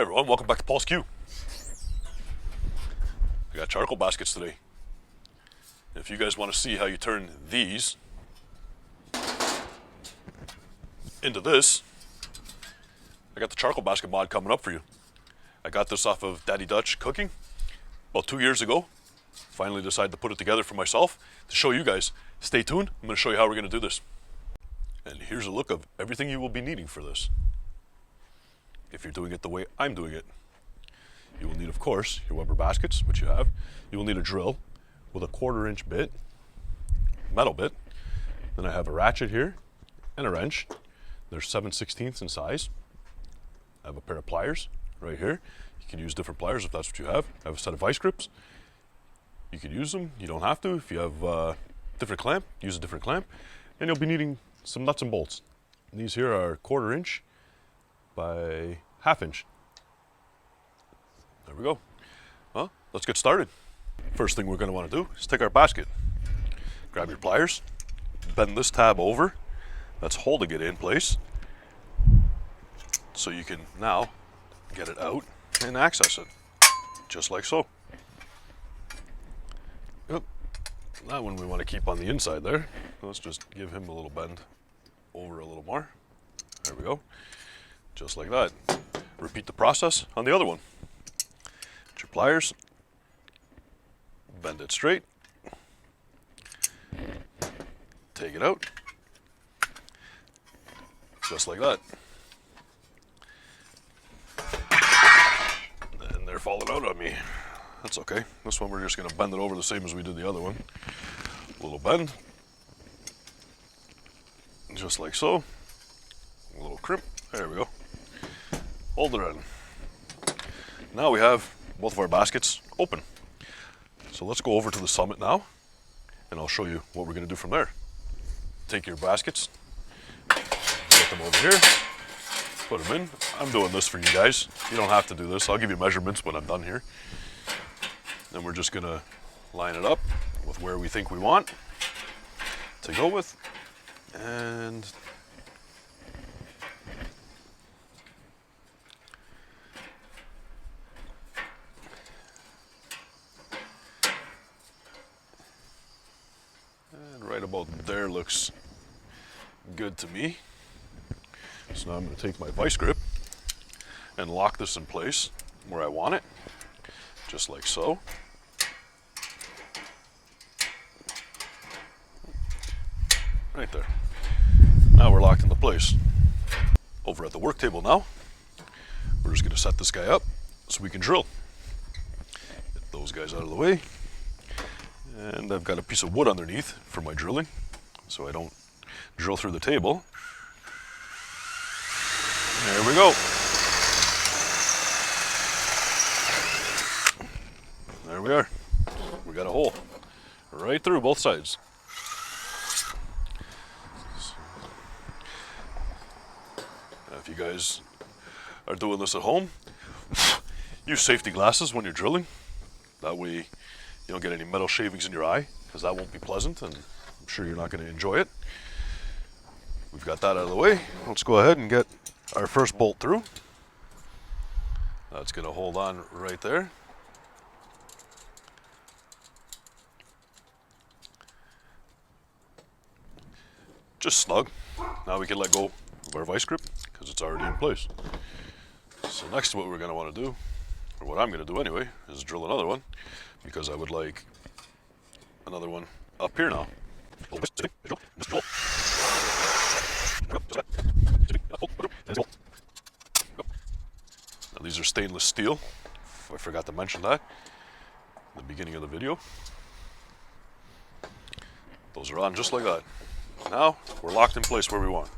Hey everyone, welcome back to Paul's Q. I got charcoal baskets today. If you guys want to see how you turn these into this, I got the charcoal basket mod coming up for you. I got this off of Daddy Dutch Cooking about 2 years ago. Finally decided to put it together for myself to show you guys. Stay tuned, I'm going to show you how we're going to do this. And here's a look of everything you will be needing for this. If you're doing it the way I'm doing it. You will need, of course, your Weber baskets, which you have. You will need a drill with a 1/4-inch bit, metal bit. Then I have a ratchet here and a wrench. They're 7/16 in size. I have a pair of pliers right here. You can use different pliers if that's what you have. I have a set of vice grips. You can use them. You don't have to. If you have a different clamp, use a different clamp. And you'll be needing some nuts and bolts. And these here are 1/4-inch by 1/2 inch. There we go. Well, let's get started. First thing we're going to want to do is take our basket. Grab your pliers, bend this tab over that's holding it in place so you can now get it out and access it, just like so. Yep. That one we want to keep on the inside there. Let's just give him a little bend over a little more. There we go. Just like that. Repeat the process on the other one. Get your pliers, bend it straight, take it out, just like that. And they're falling out on me. That's okay. This one we're just going to bend it over the same as we did the other one. A little bend, just like so. A little crimp. There we go. Hold it in. Now we have both of our baskets open. So let's go over to the summit now, and I'll show you what we're going to do from there. Take your baskets, get them over here, put them in. I'm doing this for you guys. You don't have to do this. I'll give you measurements when I'm done here. Then we're just going to line it up with where we think we want to go with. And right about there looks good to me. So now I'm going to take my vice grip and lock this in place where I want it, just like so. Right there. Now we're locked into place. Over at the work table now, we're just going to set this guy up so we can drill. Get those guys out of the way. And I've got a piece of wood underneath for my drilling, so I don't drill through the table. There we go. There we are. We got a hole right through both sides. Now if you guys are doing this at home, use safety glasses when you're drilling. That way you don't get any metal shavings in your eye, because that won't be pleasant, and I'm sure you're not going to enjoy it. We've got that out of the way. Let's go ahead and get our first bolt through. That's going to hold on right there. Just snug. Now we can let go of our vice grip because it's already in place. So next what we're going to want to do, or what I'm going to do anyway, is drill another one, because I would like another one up here now. Now these are stainless steel. I forgot to mention that in the beginning of the video. Those are on just like that. Now we're locked in place where we want.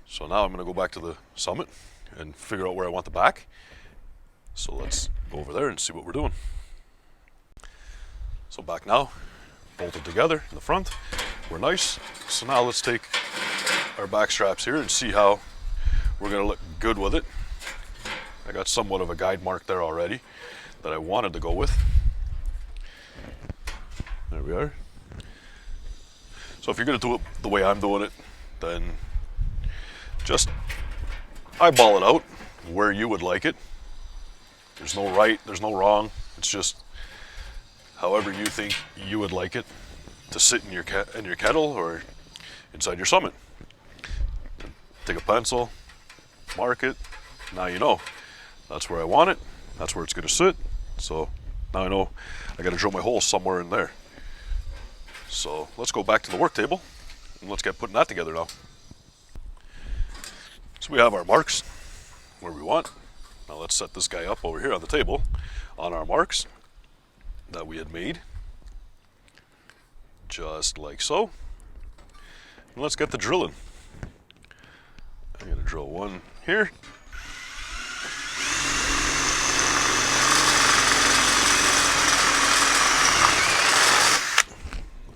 So now I'm going to go back to the summit and figure out where I want the back. So let's go over there and see what we're doing. So back now, bolted together in the front. We're nice. So now let's take our back straps here and see how we're going to look good with it. I got somewhat of a guide mark there already that I wanted to go with. There we are. So if you're going to do it the way I'm doing it, then just eyeball it out where you would like it. There's no right, there's no wrong. It's just however you think you would like it to sit in your kettle or inside your Summit. Take a pencil, mark it. Now you know that's where I want it. That's where it's going to sit. So now I know I got to drill my hole somewhere in there. So let's go back to the work table and let's get putting that together now. So we have our marks where we want. Now let's set this guy up over here on the table on our marks that we had made. Just like so. And let's get the drilling. I'm going to drill one here.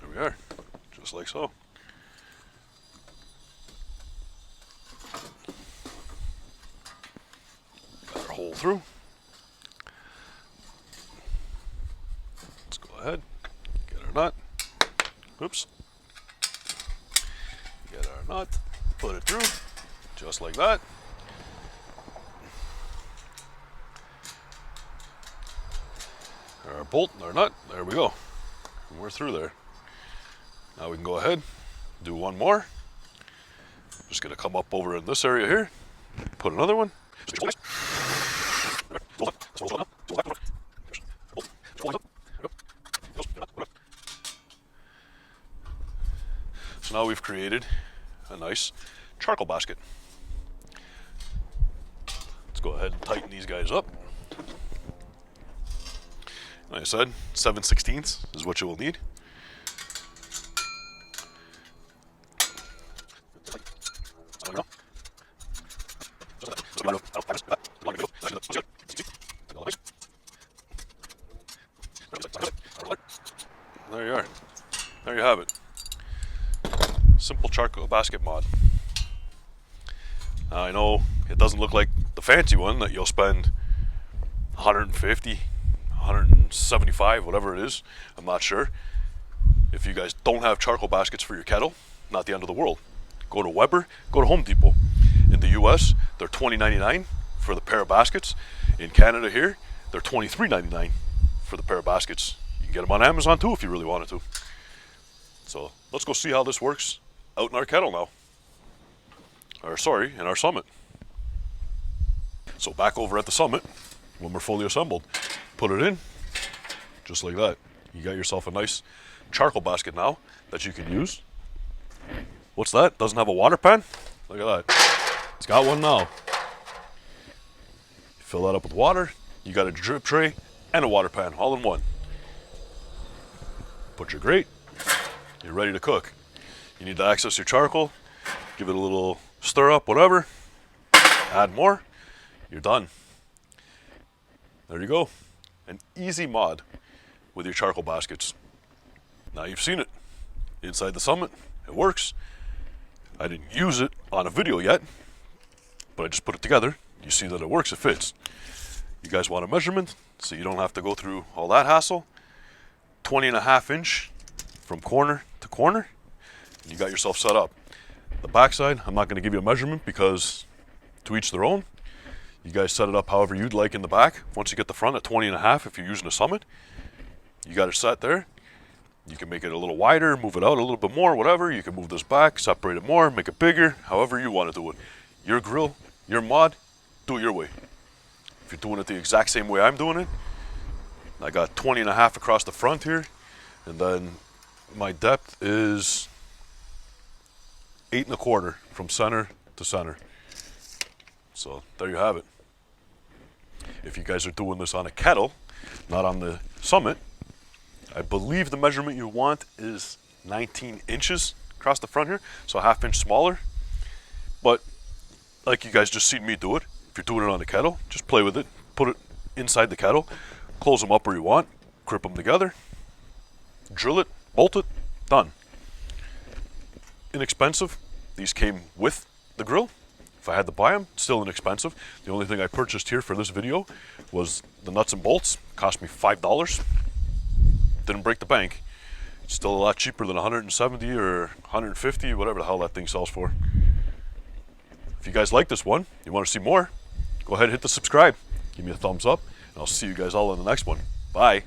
There we are, just like so. Got our hole through. Let's go ahead, get our nut. Oops. Get our nut, put it through, just like that. Our bolt and our nut, there we go. And we're through there. Now we can go ahead, do one more. Just gonna come up over in this area here, put another one. So now we've created a nice charcoal basket. Let's go ahead and tighten these guys up. Like I said, 7/16 is what you will need. There you are. There you have it. Simple charcoal basket mod. Now I know it doesn't look like the fancy one that you'll spend 150, 175, whatever it is. I'm not sure. If you guys don't have charcoal baskets for your kettle, not the end of the world. Go to Weber, go to Home Depot. In the US, they're $20.99 for the pair of baskets. In Canada here, they're $23.99 for the pair of baskets. You can get them on Amazon too if you really wanted to. So let's go see how this works out in our kettle now. Or sorry, in our Summit. So back over at the Summit, when we're fully assembled, put it in, just like that. You got yourself a nice charcoal basket now that you can use. What's that? Doesn't have a water pan? Look at that. It's got one now. Fill that up with water. You got a drip tray and a water pan all in one. Put your grate. You're ready to cook. You need to access your charcoal. Give it a little stir up, whatever. Add more. You're done. There you go. An easy mod with your charcoal baskets. Now you've seen it inside the Summit. It works. I didn't use it on a video yet, but I just put it together. You see that it works, it fits. You guys want a measurement so you don't have to go through all that hassle. 20.5 inch from corner to corner, and you got yourself set up. The backside, I'm not going to give you a measurement because to each their own. You guys set it up however you'd like in the back. Once you get the front at 20.5, if you're using a Summit, you got it set there. You can make it a little wider, move it out a little bit more, whatever. You can move this back, separate it more, make it bigger, however you want to do it. Your grill, your mod, do it your way. If you're doing it the exact same way I'm doing it, I got 20.5 across the front here, and then my depth is 8.25 from center to center. So there you have it. If you guys are doing this on a kettle, not on the Summit, I believe the measurement you want is 19 inches across the front here, so a ½ inch smaller. But like you guys just seen me do it, if you're doing it on the kettle, just play with it, put it inside the kettle, close them up where you want, grip them together, drill it, bolt it, done. Inexpensive. These came with the grill. If I had to buy them, still inexpensive. The only thing I purchased here for this video was the nuts and bolts. Cost me $5. Didn't break the bank. It's still a lot cheaper than 170 or 150, whatever the hell that thing sells for. If you guys like this one, you want to see more, go ahead and hit the subscribe. Give me a thumbs up, and I'll see you guys all in the next one. Bye.